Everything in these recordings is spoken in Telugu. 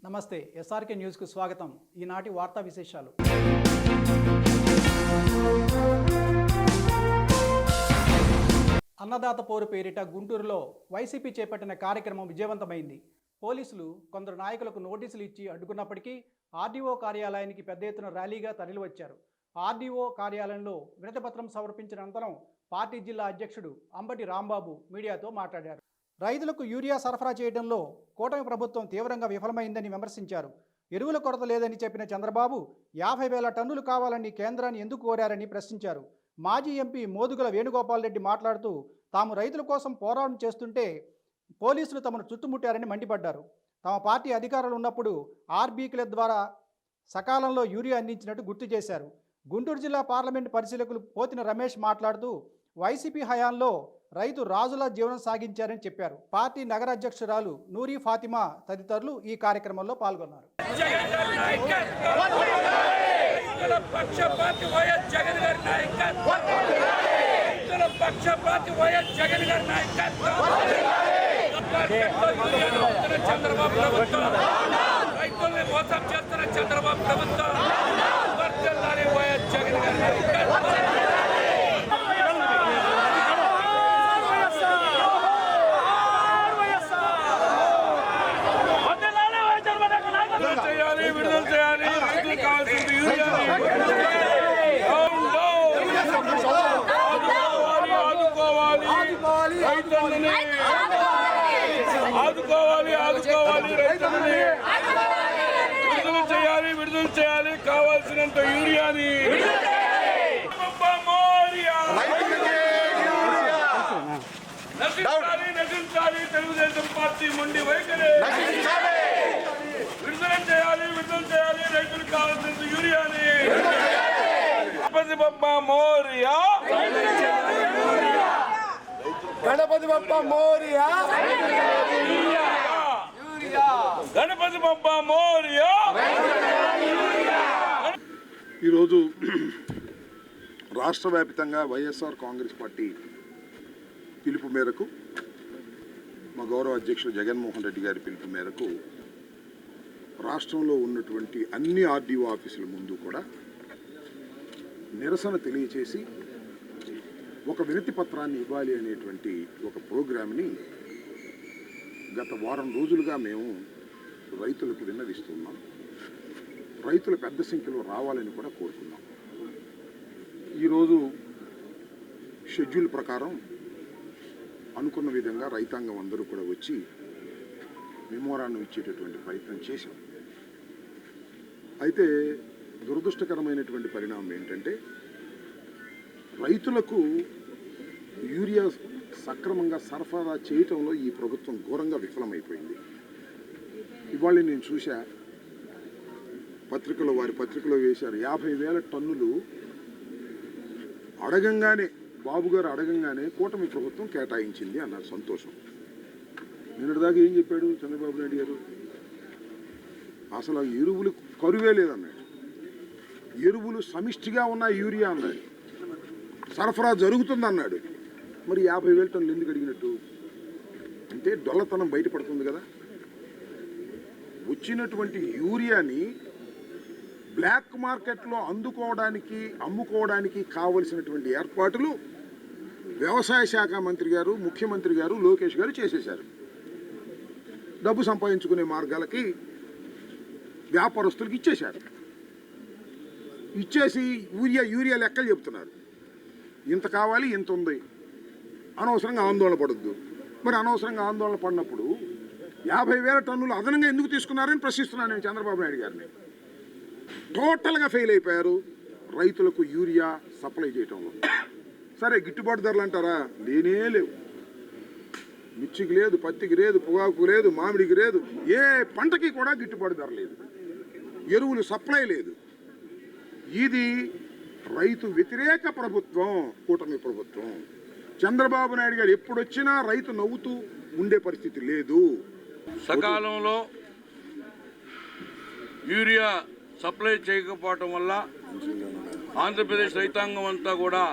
నమస్తే ఎస్ఆర్కే న్యూస్కు స్వాగతం. ఈనాటి వార్తా విశేషాలు. అన్నదాత పోరు పేరిట గుంటూరులో వైసీపీ చేపట్టిన కార్యక్రమం విజయవంతమైంది. పోలీసులు కొందరు నాయకులకు నోటీసులు ఇచ్చి అడ్డుకున్నప్పటికీ ఆర్డీఓ కార్యాలయానికి పెద్ద ఎత్తున ర్యాలీగా తరలివచ్చారు. ఆర్డీఓ కార్యాలయంలో వినతిపత్రం సమర్పించిన అనంతరం పార్టీ జిల్లా అధ్యక్షుడు అంబటి రాంబాబు మీడియాతో మాట్లాడారు. రైతులకు యూరియా సరఫరా చేయడంలో కూటమి ప్రభుత్వం తీవ్రంగా విఫలమైందని విమర్శించారు. ఎరువుల కొరత లేదని చెప్పిన చంద్రబాబు 50,000 టన్నులు కావాలని కేంద్రాన్ని ఎందుకు కోరారని ప్రశ్నించారు. మాజీ ఎంపీ మోదుగుల వేణుగోపాల్ రెడ్డి మాట్లాడుతూ తాము రైతుల కోసం పోరాటం చేస్తుంటే పోలీసులు తమను చుట్టుముట్టారని మండిపడ్డారు. తమ పార్టీ అధికారులు ఉన్నప్పుడు ఆర్బీకీల ద్వారా సకాలంలో యూరియా అందించినట్టు గుర్తు చేశారు. గుంటూరు జిల్లా పార్లమెంటు పరిశీలకులు పోతిన రమేష్ మాట్లాడుతూ వైసీపీ హయాంలో రైతు రాజులా జీవనం సాగించారని చెప్పారు. పార్టీ నగర అధ్యక్షురాలు నూరి ఫాతిమా తదితరులు ఈ కార్యక్రమంలో పాల్గొన్నారు. చంద్రబాబు ప్రభుత్వం వైఎస్ జగన్ గారి విడుదల చేయాలి కావాల్సినంత యూరియాని నశించాలి. తెలుగుదేశం పార్టీ మొండి వైఖరి విడుదల చేయాలి రైతులకు కావాల్సినంత యూరియాని. గణపతి బప్ప మోరియా, గణపతి బప్ప మోరియా, గణపతి బప్ప మోరియా. ఈరోజు రాష్ట్ర వ్యాప్తంగా వైఎస్ఆర్ కాంగ్రెస్ పార్టీ పిలుపు మేరకు, మా గౌరవ అధ్యక్షుడు జగన్మోహన్ రెడ్డి గారి పిలుపు మేరకు రాష్ట్రంలో ఉన్నటువంటి అన్ని ఆర్డీఓ ఆఫీసుల ముందు కూడా నిరసన తెలియచేసి ఒక వినతి పత్రాన్ని ఇవ్వాలి అనేటువంటి ఒక ప్రోగ్రామ్ని గత వారం రోజులుగా మేము రైతులకు విన్నవిస్తున్నాం. రైతులు పెద్ద సంఖ్యలో రావాలని కూడా కోరుకున్నాం. ఈరోజు షెడ్యూల్ ప్రకారం అనుకున్న విధంగా రైతాంగం అందరూ కూడా వచ్చి మెమోరాండం ఇచ్చేటటువంటి ప్రయత్నం చేశాం. అయితే దురదృష్టకరమైనటువంటి పరిణామం ఏంటంటే రైతులకు యూరియా సక్రమంగా సరఫరా చేయటంలో ఈ ప్రభుత్వం ఘోరంగా విఫలమైపోయింది. ఇవాళ నేను చూసా, వారి పత్రికలో వేశారు, 50,000 టన్నులు అడగంగానే, బాబు గారు అడగంగానే కూటమి ప్రభుత్వం కేటాయించింది అన్నారు. సంతోషం. నిన్నటిదాకా ఏం చెప్పాడు చంద్రబాబు నాయుడు గారు? అసలు ఎరువులు కరువే లేదన్నాడు. ఎరువులు సమిష్టిగా ఉన్న యూరియా అన్నాడు. సరఫరా జరుగుతుందన్నాడు. మరి 50,000 టన్నులు ఎందుకు అడిగినట్టు? అంటే డొల్లతనం బయటపడుతుంది కదా. వచ్చినటువంటి యూరియాని బ్లాక్ మార్కెట్లో అమ్ముకోవడానికి కావలసినటువంటి ఏర్పాట్లు వ్యవసాయ శాఖ మంత్రి గారు, ముఖ్యమంత్రి గారు, లోకేష్ గారు చేసేశారు. డబ్బు సంపాదించుకునే మార్గాలకి వ్యాపారస్తులకు ఇచ్చేశారు. ఇచ్చేసి యూరియా లెక్కలు చెప్తున్నారు. ఇంత కావాలి, ఇంత ఉంది, అనవసరంగా ఆందోళన పడద్దు. మరి అనవసరంగా ఆందోళన పడినప్పుడు 50,000 టన్నులు అదనంగా ఎందుకు తీసుకున్నారని ప్రశ్నిస్తున్నాను నేను చంద్రబాబు నాయుడు గారిని. టోటల్గా ఫెయిల్ అయిపోయారు రైతులకు యూరియా సప్లై చేయటంలో. సరే, గిట్టుబాటు ధరలు అంటారా? లేనే లేవు. మిర్చికి లేదు, పత్తికి లేదు, పొగాకు లేదు, మామిడికి లేదు, ఏ పంటకి కూడా గిట్టుబాటు ధర లేదు. ఎరువులు సప్లై లేదు. ఇది రైతు వ్యతిరేక ప్రభుత్వం, కూటమి ప్రభుత్వం. చంద్రబాబు నాయుడు గారు ఎప్పుడొచ్చినా రైతు నవ్వుతూ ఉండే పరిస్థితి లేదు. సకాలంలో యూరియా సప్లై చేయకపోవటం వల్ల ఆంధ్రప్రదేశ్ రైతాంగం అంతా కూడా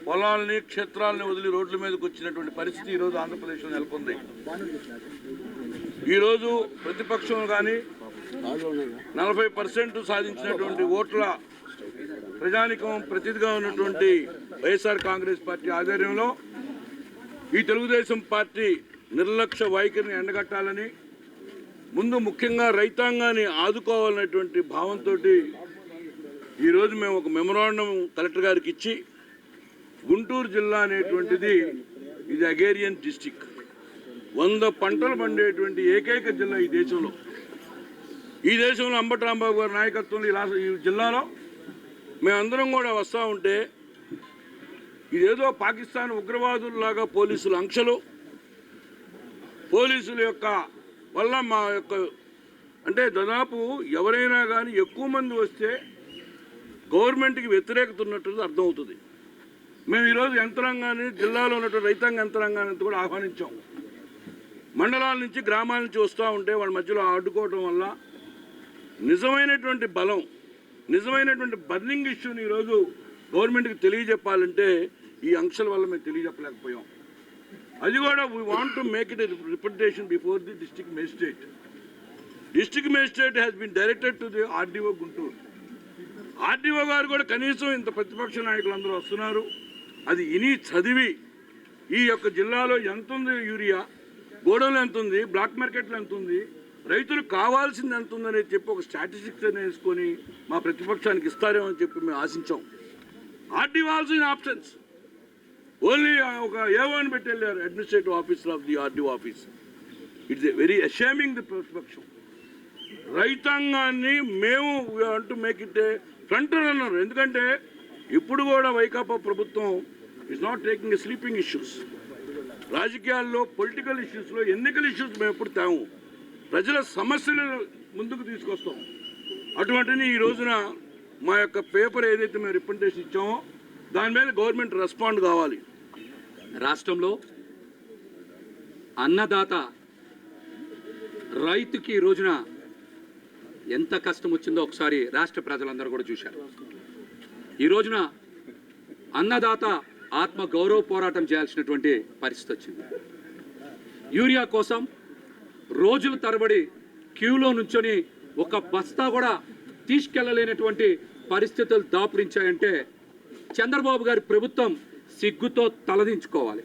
పొలాలని, క్షేత్రాలని వదిలి రోడ్ల మీదకి వచ్చినటువంటి పరిస్థితి ఈరోజు ఆంధ్రప్రదేశ్లో నెలకొంది. ఈరోజు ప్రతిపక్షం కానీ 40% సాధించినటువంటి ఓట్ల ప్రజానికం ప్రతినిధిగా ఉన్నటువంటి వైఎస్ఆర్ కాంగ్రెస్ పార్టీ ఆధ్వర్యంలో ఈ తెలుగుదేశం పార్టీ నిర్లక్ష్య వైఖరిని ఎండగట్టాలని, ముందు ముఖ్యంగా రైతాంగాన్ని ఆదుకోవాలనేటువంటి భావంతో ఈరోజు మేము ఒక మెమొరాండం కలెక్టర్ గారికి ఇచ్చి, గుంటూరు జిల్లా అనేటువంటిది ఇది అగ్రేరియన్ డిస్టిక్, 100 పంటలు పండేటువంటి ఏకైక జిల్లా ఈ దేశంలో. ఈ దేశంలో అంబటి రాంబాబు గారి నాయకత్వంలో ఈ జిల్లాలో మేమందరం కూడా వస్తూ ఉంటే ఇదేదో పాకిస్తాన్ ఉగ్రవాదుల్లాగా పోలీసుల ఆంక్షలు, పోలీసుల యొక్క వల్ల మా యొక్క అంటే దాదాపు ఎవరైనా కానీ ఎక్కువ మంది వస్తే గవర్నమెంట్కి వ్యతిరేకత ఉన్నట్టు అర్థమవుతుంది. మేము ఈరోజు యంత్రాంగాన్ని, జిల్లాలో ఉన్నటువంటి రైతాంగ యంత్రాంగాన్ని కూడా ఆహ్వానించాం. మండలాల నుంచి గ్రామాల నుంచి వస్తూ ఉంటే వాళ్ళ మధ్యలో అడ్డుకోవడం వల్ల నిజమైనటువంటి బలం, నిజమైనటువంటి బర్నింగ్ ఇష్యూని ఈరోజు గవర్నమెంట్కి తెలియజెప్పాలంటే ఈ ఆంక్షల వల్ల మేము తెలియజెప్పలేకపోయాం. అది కూడా we want to make it representation before the district magistrate. District magistrate has been directed to the RDO Guntur. RDO గారు కూడా కనీసం ఇంత ప్రతిపక్ష నాయకులు అందరూ వస్తున్నారు, అది ఇని చదివి ఈ యొక్క జిల్లాలో ఎంత ఉంది యూరియా, గోడౌన్లు ఎంత ఉంది, బ్లాక్ మార్కెట్లో ఎంత ఉంది, రైతులకు కావాల్సింది ఎంత ఉందని చెప్పి ఒక స్టాటిస్టిక్స్ అని వేసుకొని మా ప్రతిపక్షానికి ఇస్తారేమో అని చెప్పి మేము ఆశించాం. RDO also in options, only ఒక ఏవోని పెట్టి వెళ్ళారు administrative officer of the RDO office. It's a very ashaming the ప్రతిపక్షం. రైతాంగాన్ని మేము అంటూ make it a front runner. ఎందుకంటే ఇప్పుడు కూడా వైకాపా ప్రభుత్వం is not taking a sleeping issues. రాజకీయాల్లో, పొలిటికల్ ఇష్యూస్లో, ఎన్నికల ఇష్యూస్ మేము ఎప్పుడు తేము, ప్రజల సమస్యలను ముందుకు తీసుకొస్తాం. అటువంటిది ఈ రోజున మా యొక్క పేపర్ ఏదైతే మేము రిప్రజెంటేషన్ ఇచ్చామో దాని మీద గవర్నమెంట్ రెస్పాండ్ కావాలి. రాష్ట్రంలో అన్నదాత రైతుకి ఈ రోజున ఎంత కష్టం వచ్చిందో ఒకసారి రాష్ట్ర ప్రజలందరూ కూడా చూశారు. ఈ రోజున అన్నదాత ఆత్మ గౌరవ పోరాటం చేయాల్సినటువంటి పరిస్థితి వచ్చింది. యూరియా కోసం రోజుల తరబడి క్యూలో నుంచొని ఒక బస్తా కూడా తీసుకెళ్లలేనటువంటి పరిస్థితులు దాపురించాయంటే చంద్రబాబు గారి ప్రభుత్వం సిగ్గుతో తలదించుకోవాలి.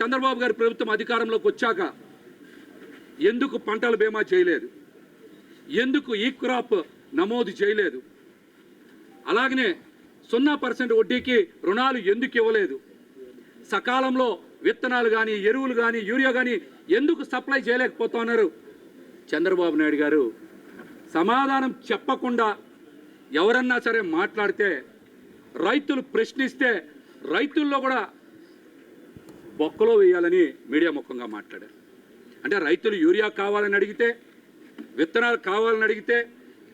చంద్రబాబు గారి ప్రభుత్వం అధికారంలోకి వచ్చాక ఎందుకు పంటల బీమా చేయలేదు, ఎందుకు ఈ క్రాప్ నమోదు చేయలేదు, అలాగనే 0% వడ్డీకి రుణాలు ఎందుకు ఇవ్వలేదు, సకాలంలో విత్తనాలు కానీ, ఎరువులు కానీ, యూరియా కానీ ఎందుకు సప్లై చేయలేకపోతున్నారు. చంద్రబాబు నాయుడు గారు సమాధానం చెప్పకుండా ఎవరన్నా సరే మాట్లాడితే, రైతులు ప్రశ్నిస్తే రైతుల్లో కూడా బొక్కలో వేయాలని మీడియా ముఖంగా మాట్లాడారు. అంటే రైతులు యూరియా కావాలని అడిగితే, విత్తనాలు కావాలని అడిగితే,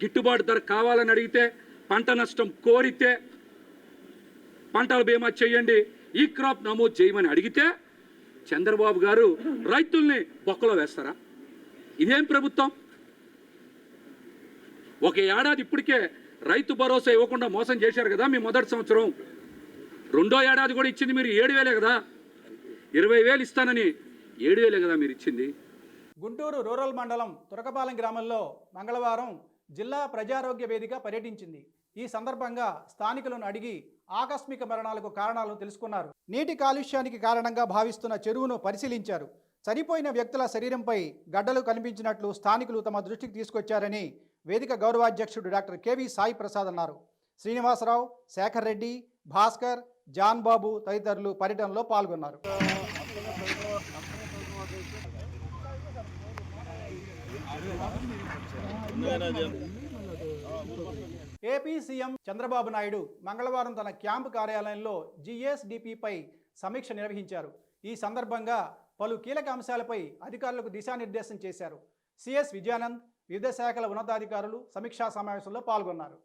గిట్టుబాటు ధర కావాలని అడిగితే, పంట నష్టం కోరితే పంటల బీమా చేయండి, ఈ క్రాప్ నమోదు చేయమని అడిగితే చంద్రబాబు గారు రైతుల్ని బొక్కలో వేస్తారా? ఇదేం ప్రభుత్వం? ఒక ఏడాది ఇప్పటికే రైతు భరోసా ఇవ్వకుండా మోసం చేశారు కదా మీ మొదటి సంవత్సరం. రెండో ఏడాది కూడా ఇచ్చింది మీరు 7,000 కదా, 20,000 ఇస్తానని 7,000 కదా మీరు ఇచ్చింది. గుంటూరు రూరల్ మండలం తురకపాలెం గ్రామంలో మంగళవారం జిల్లా ప్రజారోగ్య వేదిక పర్యటించింది. ఈ సందర్భంగా స్థానికులను అడిగి ఆకస్మిక మరణాలకు కారణాలు తెలుసుకున్నారు. నీటి కాలుష్యానికి కారణంగా భావిస్తున్న చెరువును పరిశీలించారు. చనిపోయిన వ్యక్తుల శరీరంపై గడ్డలు కనిపించినట్లు స్థానికులు తమ దృష్టికి తీసుకొచ్చారని వేదిక గౌరవాధ్యక్షుడు డాక్టర్ కెవి సాయి ప్రసాద్ అన్నారు. శ్రీనివాసరావు, శేఖర్ రెడ్డి, భాస్కర్, జాన్ బాబు తదితరులు పర్యటనలో పాల్గొన్నారు. ఏపీ సీఎం చంద్రబాబు నాయుడు మంగళవారం తన క్యాంపు కార్యాలయంలో జిఎస్డిపిపై సమీక్ష నిర్వహించారు. ఈ సందర్భంగా పలు కీలక అంశాలపై అధికారులకు దిశానిర్దేశం చేశారు. సిఎస్ విజయానంద్, వివిధ శాఖల ఉన్నతాధికారులు సమీక్షా సమావేశంలో పాల్గొన్నారు.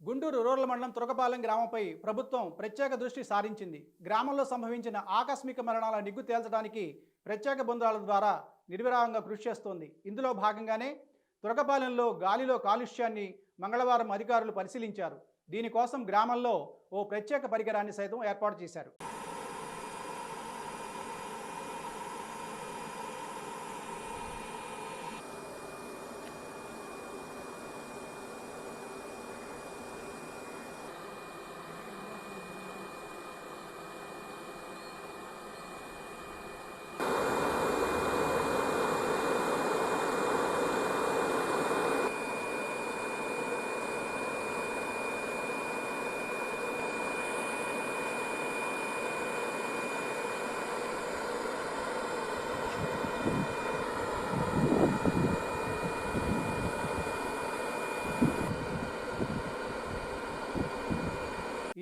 గుంటూరు రూరల్ మండలం తురకపాలెం గ్రామంపై ప్రభుత్వం ప్రత్యేక దృష్టి సారించింది. గ్రామంలో సంభవించిన ఆకస్మిక మరణాల నిగ్గు తేల్చడానికి ప్రత్యేక బృందాల ద్వారా నిర్విరామంగా కృషి చేస్తోంది. ఇందులో భాగంగానే తురకపాలెంలో గాలిలో కాలుష్యాన్ని మంగళవారం అధికారులు పరిశీలించారు. దీనికోసం గ్రామంలో ఓ ప్రత్యేక పరికరాన్ని సైతం ఏర్పాటు చేశారు.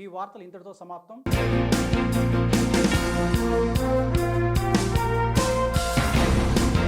ఈ వార్తలు ఇంతటితో సమాప్తం.